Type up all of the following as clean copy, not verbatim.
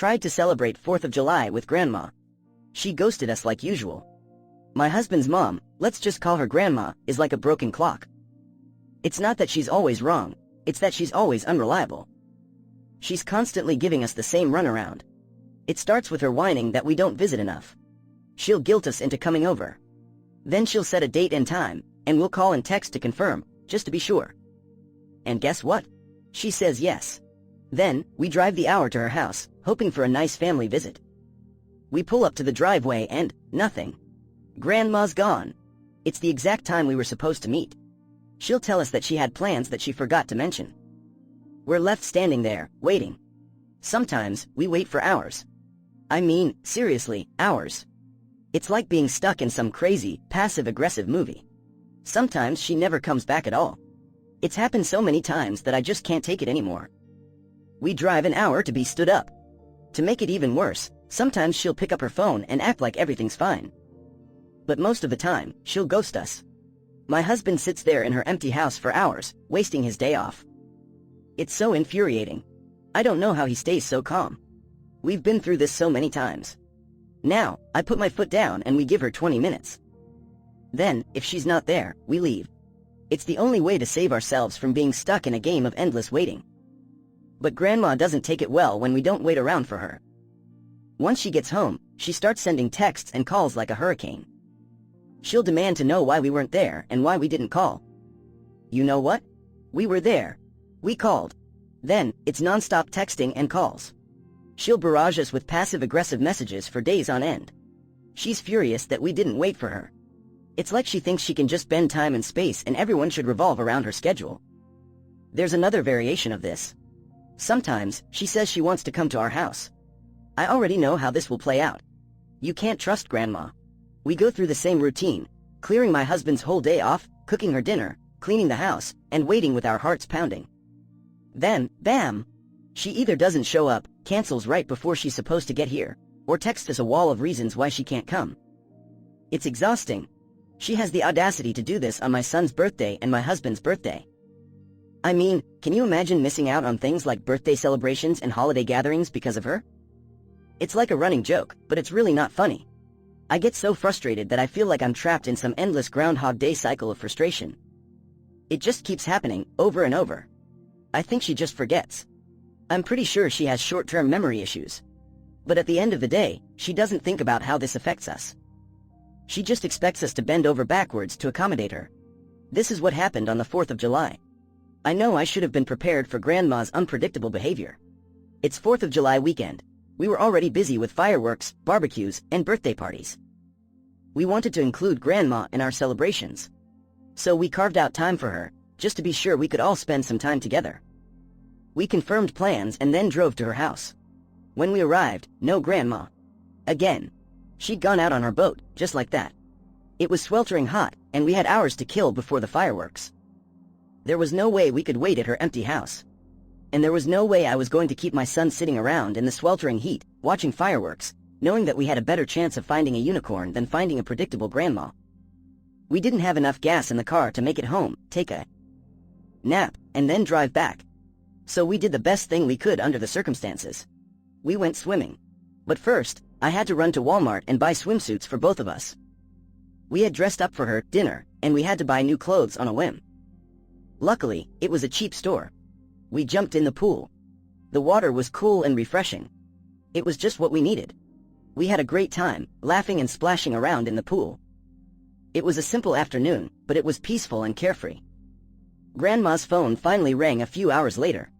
tried to celebrate 4th of July with Grandma. She ghosted us like usual. My husband's mom, let's just call her Grandma, is like a broken clock. It's not that she's always wrong, it's that she's always unreliable. She's constantly giving us the same runaround. It starts with her whining that we don't visit enough. She'll guilt us into coming over. Then she'll set a date and time, and we'll call and text to confirm, just to be sure. And guess what? She says yes. Then, we drive the hour to her house, hoping for a nice family visit. We pull up to the driveway and, nothing. Grandma's gone. It's the exact time we were supposed to meet. She'll tell us that she had plans that she forgot to mention. We're left standing there, waiting. Sometimes, we wait for hours. I mean, seriously, hours. It's like being stuck in some crazy, passive-aggressive movie. Sometimes she never comes back at all. It's happened so many times that I just can't take it anymore. We drive an hour to be stood up. To make it even worse, sometimes she'll pick up her phone and act like everything's fine. But most of the time, she'll ghost us. My husband sits there in her empty house for hours, wasting his day off. It's so infuriating. I don't know how he stays so calm. We've been through this so many times. Now, I put my foot down and we give her 20 minutes. Then, if she's not there, we leave. It's the only way to save ourselves from being stuck in a game of endless waiting. But Grandma doesn't take it well when we don't wait around for her. Once she gets home, she starts sending texts and calls like a hurricane. She'll demand to know why we weren't there and why we didn't call. You know what? We were there. We called. Then, it's non-stop texting and calls. She'll barrage us with passive-aggressive messages for days on end. She's furious that we didn't wait for her. It's like she thinks she can just bend time and space and everyone should revolve around her schedule. There's another variation of this. Sometimes, she says she wants to come to our house. I already know how this will play out. You can't trust Grandma. We go through the same routine, clearing my husband's whole day off, cooking her dinner, cleaning the house, and waiting with our hearts pounding. Then, bam! She either doesn't show up, cancels right before she's supposed to get here, or texts us a wall of reasons why she can't come. It's exhausting. She has the audacity to do this on my son's birthday and my husband's birthday. I mean, can you imagine missing out on things like birthday celebrations and holiday gatherings because of her? It's like a running joke, but it's really not funny. I get so frustrated that I feel like I'm trapped in some endless Groundhog Day cycle of frustration. It just keeps happening, over and over. I think she just forgets. I'm pretty sure she has short-term memory issues. But at the end of the day, she doesn't think about how this affects us. She just expects us to bend over backwards to accommodate her. This is what happened on the 4th of July. I know I should have been prepared for Grandma's unpredictable behavior. It's 4th of July weekend. We were already busy with fireworks, barbecues, and birthday parties. We wanted to include Grandma in our celebrations. So we carved out time for her, just to be sure we could all spend some time together. We confirmed plans and then drove to her house. When we arrived, no Grandma. Again. She'd gone out on her boat, just like that. It was sweltering hot, and we had hours to kill before the fireworks. There was no way we could wait at her empty house. And there was no way I was going to keep my son sitting around in the sweltering heat, watching fireworks, knowing that we had a better chance of finding a unicorn than finding a predictable Grandma. We didn't have enough gas in the car to make it home, take a nap, and then drive back. So we did the best thing we could under the circumstances. We went swimming. But first, I had to run to Walmart and buy swimsuits for both of us. We had dressed up for her dinner, and we had to buy new clothes on a whim. Luckily, it was a cheap store. We jumped in the pool. The water was cool and refreshing. It was just what we needed. We had a great time, laughing and splashing around in the pool. It was a simple afternoon, but it was peaceful and carefree. Grandma's phone finally rang a few hours later.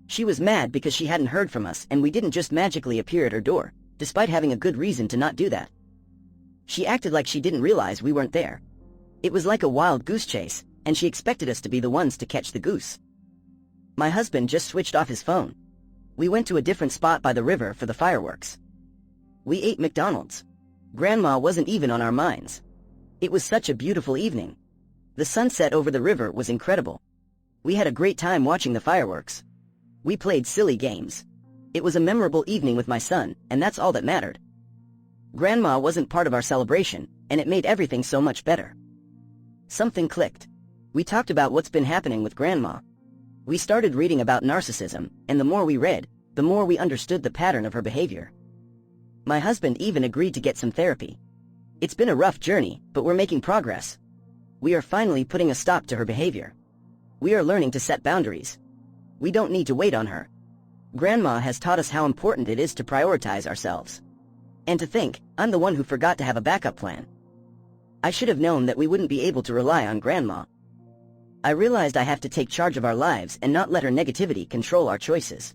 She was mad because she hadn't heard from us and we didn't just magically appear at her door, despite having a good reason to not do that. She acted like she didn't realize we weren't there. It was like a wild goose chase, and she expected us to be the ones to catch the goose. My husband just switched off his phone. We went to a different spot by the river for the fireworks. We ate McDonald's. Grandma wasn't even on our minds. It was such a beautiful evening. The sunset over the river was incredible. We had a great time watching the fireworks. We played silly games. It was a memorable evening with my son, and that's all that mattered. Grandma wasn't part of our celebration, and it made everything so much better. Something clicked. We talked about what's been happening with Grandma. We started reading about narcissism, and the more we read, the more we understood the pattern of her behavior. My husband even agreed to get some therapy. It's been a rough journey, but we're making progress. We are finally putting a stop to her behavior. We are learning to set boundaries. We don't need to wait on her. Grandma has taught us how important it is to prioritize ourselves. And to think, I'm the one who forgot to have a backup plan. I should have known that we wouldn't be able to rely on Grandma. I realized I have to take charge of our lives and not let her negativity control our choices.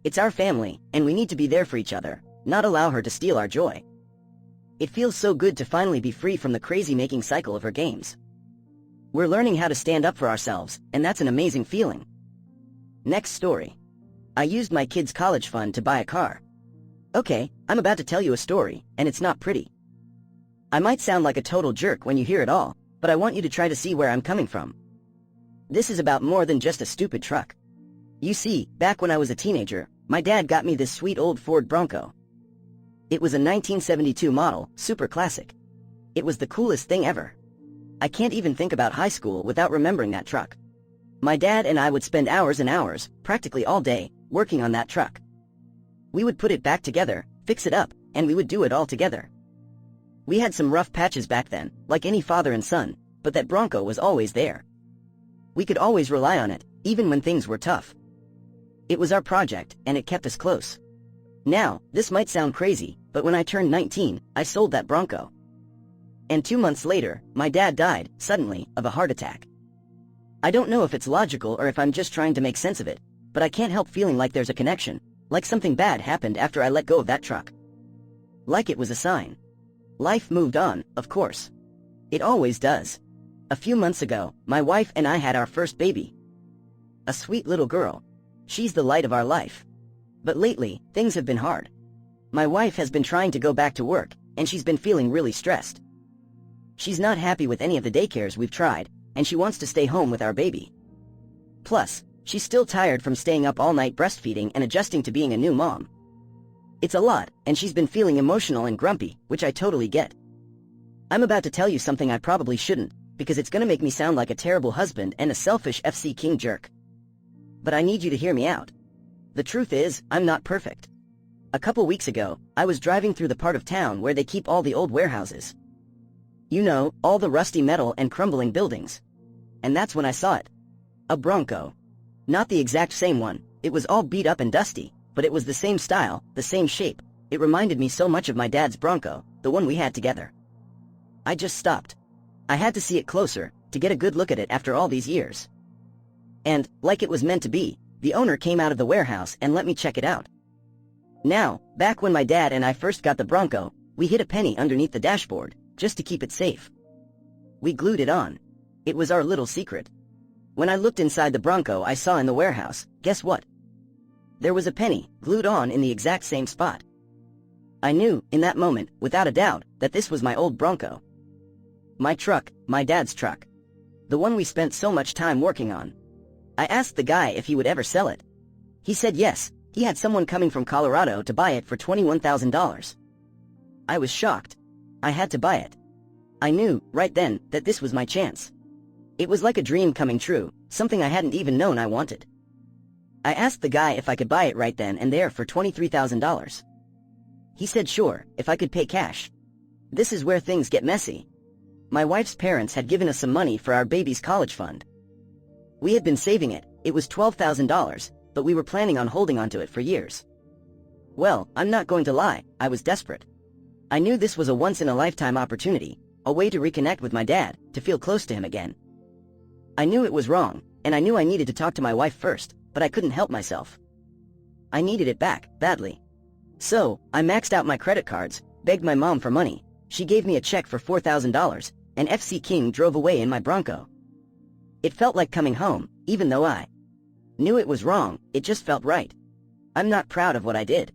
It's our family, and we need to be there for each other, not allow her to steal our joy. It feels so good to finally be free from the crazy-making cycle of her games. We're learning how to stand up for ourselves, and that's an amazing feeling. Next story. I used my kids' college fund to buy a car. Okay, I'm about to tell you a story, and it's not pretty. I might sound like a total jerk when you hear it all, but I want you to try to see where I'm coming from. This is about more than just a stupid truck. You see, back when I was a teenager, my dad got me this sweet old Ford Bronco. It was a 1972 model, super classic. It was the coolest thing ever. I can't even think about high school without remembering that truck. My dad and I would spend hours and hours, practically all day, working on that truck. We would put it back together, fix it up, and we would do it all together. We had some rough patches back then, like any father and son, but that Bronco was always there. We could always rely on it, even when things were tough. It was our project, and it kept us close. Now, this might sound crazy, but when I turned 19, I sold that Bronco. And 2 months later, my dad died, suddenly, of a heart attack. I don't know if it's logical or if I'm just trying to make sense of it, but I can't help feeling like there's a connection, like something bad happened after I let go of that truck. Like it was a sign. Life moved on, of course. It always does. A few months ago, my wife and I had our first baby. A sweet little girl. She's the light of our life. But lately, things have been hard. My wife has been trying to go back to work, and she's been feeling really stressed. She's not happy with any of the daycares we've tried, and she wants to stay home with our baby. Plus, she's still tired from staying up all night breastfeeding and adjusting to being a new mom. It's a lot, and she's been feeling emotional and grumpy, which I totally get. I'm about to tell you something I probably shouldn't, because it's gonna make me sound like a terrible husband and a selfish FC King jerk. But I need you to hear me out. The truth is, I'm not perfect. A couple weeks ago, I was driving through the part of town where they keep all the old warehouses. You know, all the rusty metal and crumbling buildings. And that's when I saw it. A Bronco. Not the exact same one, it was all beat up and dusty, but it was the same style, the same shape. It reminded me so much of my dad's Bronco, the one we had together. I just stopped. I had to see it closer, to get a good look at it after all these years. And, like it was meant to be, the owner came out of the warehouse and let me check it out. Now, back when my dad and I first got the Bronco, we hid a penny underneath the dashboard, just to keep it safe. We glued it on. It was our little secret. When I looked inside the Bronco I saw in the warehouse, guess what? There was a penny, glued on in the exact same spot. I knew, in that moment, without a doubt, that this was my old Bronco. My truck, my dad's truck. The one we spent so much time working on. I asked the guy if he would ever sell it. He said yes, he had someone coming from Colorado to buy it for $21,000. I was shocked. I had to buy it. I knew, right then, that this was my chance. It was like a dream coming true, something I hadn't even known I wanted. I asked the guy if I could buy it right then and there for $23,000. He said sure, if I could pay cash. This is where things get messy. My wife's parents had given us some money for our baby's college fund. We had been saving it, it was $12,000, but we were planning on holding onto it for years. Well, I'm not going to lie, I was desperate. I knew this was a once-in-a-lifetime opportunity, a way to reconnect with my dad, to feel close to him again. I knew it was wrong, and I knew I needed to talk to my wife first, but I couldn't help myself. I needed it back, badly. So, I maxed out my credit cards, begged my mom for money, she gave me a check for $4,000, and FC King drove away in my Bronco. It felt like coming home, even though I knew it was wrong, it just felt right. I'm not proud of what I did.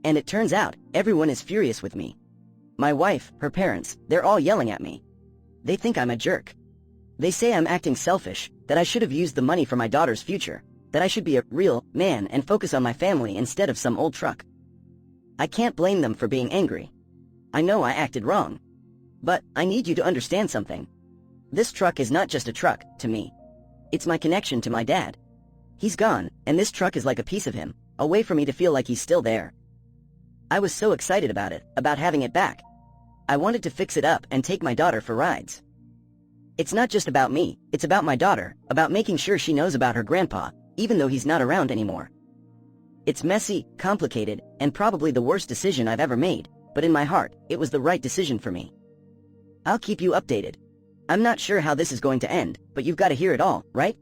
And it turns out, everyone is furious with me. My wife, her parents, they're all yelling at me. They think I'm a jerk. They say I'm acting selfish, that I should have used the money for my daughter's future, that I should be a real man and focus on my family instead of some old truck. I can't blame them for being angry. I know I acted wrong. But I need you to understand something. This truck is not just a truck, to me. It's my connection to my dad. He's gone, and this truck is like a piece of him, a way for me to feel like he's still there. I was so excited about it, about having it back. I wanted to fix it up and take my daughter for rides. It's not just about me, it's about my daughter, about making sure she knows about her grandpa, even though he's not around anymore. It's messy, complicated, and probably the worst decision I've ever made, but in my heart, it was the right decision for me. I'll keep you updated. I'm not sure how this is going to end, but you've got to hear it all, right?